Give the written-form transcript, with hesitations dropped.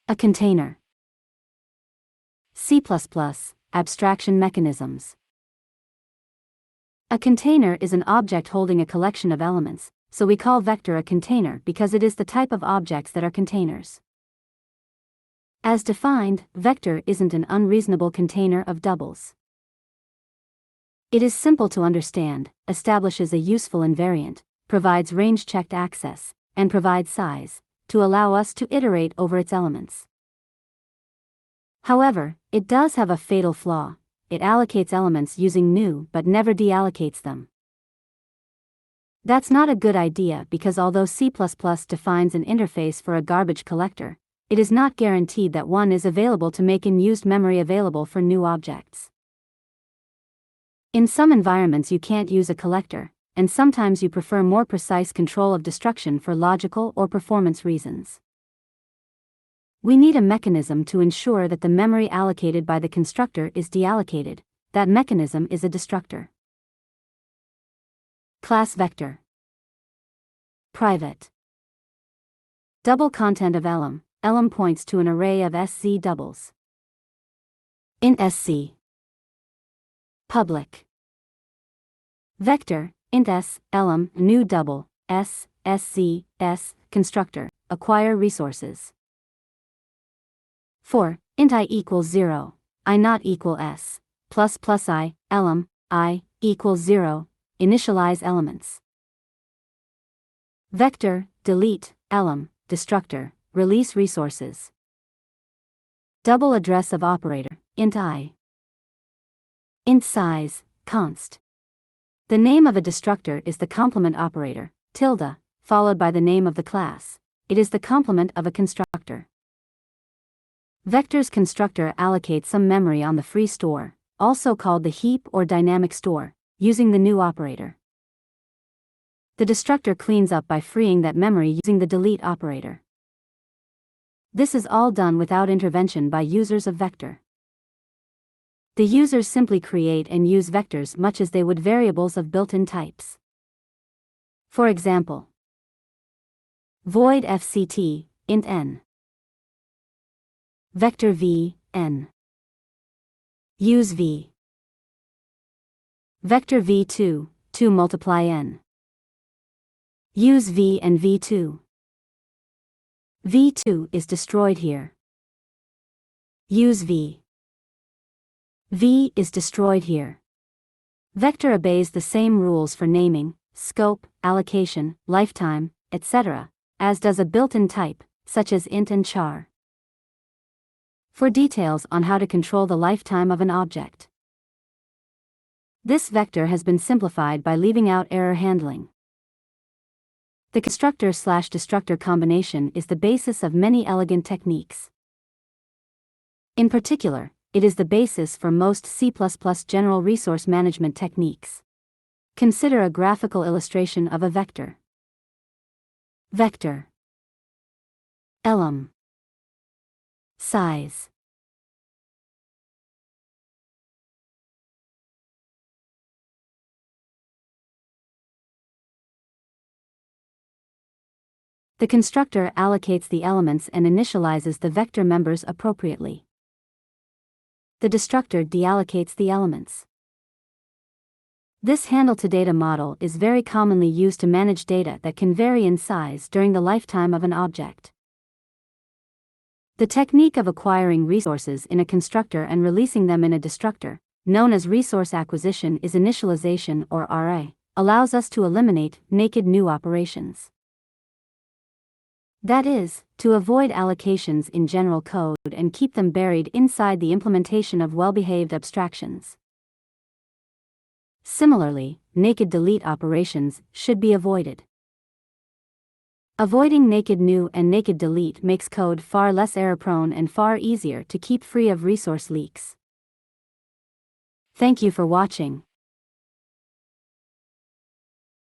A container. C++, abstraction mechanisms. A container is an object holding a collection of elements, so we call vector a container because it is the type of objects that are containers. As defined, vector isn't an unreasonable container of doubles. It is simple to understand, establishes a useful invariant, provides range-checked access, and provides size, to allow us to iterate over its elements. However, it does have a fatal flaw: it allocates elements using new but never deallocates them. That's not a good idea because although C++ defines an interface for a garbage collector, it is not guaranteed that one is available to make unused memory available for new objects. In some environments you can't use a collector, and sometimes you prefer more precise control of destruction for logical or performance reasons. We need a mechanism to ensure that the memory allocated by the constructor is deallocated. That mechanism is a destructor. Class vector. Private. Double content of elem. Elem points to an array of SZ doubles. Int SC. Public. Vector. Int S, elem, new double, S, SZ, S, constructor, acquire resources. 4. Int I equals 0, I not equal S, plus I, elem, I, equals 0, initialize elements. Vector, delete, elem, destructor, release resources. Double address of operator, int I. Int size, const. The name of a destructor is the complement operator, tilde, followed by the name of the class. It is the complement of a constructor. Vector's constructor allocates some memory on the free store, also called the heap or dynamic store, using the new operator. The destructor cleans up by freeing that memory using the delete operator. This is all done without intervention by users of vector. The users simply create and use vectors much as they would variables of built-in types. For example, void fct, int n. Vector v, n. Use v. Vector v2, 2 multiply n. Use v and v2. v2 is destroyed here. Use v. V is destroyed here. Vector obeys the same rules for naming, scope, allocation, lifetime, etc., as does a built-in type, such as int and char. For details on how to control the lifetime of an object. This vector has been simplified by leaving out error handling. The constructor/destructor combination is the basis of many elegant techniques. In particular, it is the basis for most C++ general resource management techniques. Consider a graphical illustration of a vector. Vector. Elem. Size. The constructor allocates the elements and initializes the vector members appropriately. The destructor deallocates the elements. This handle-to-data model is very commonly used to manage data that can vary in size during the lifetime of an object. The technique of acquiring resources in a constructor and releasing them in a destructor, known as resource acquisition is initialization or RA, allows us to eliminate naked new operations. That is, to avoid allocations in general code and keep them buried inside the implementation of well-behaved abstractions. Similarly, naked delete operations should be avoided. Avoiding naked new and naked delete makes code far less error-prone and far easier to keep free of resource leaks. Thank you for watching.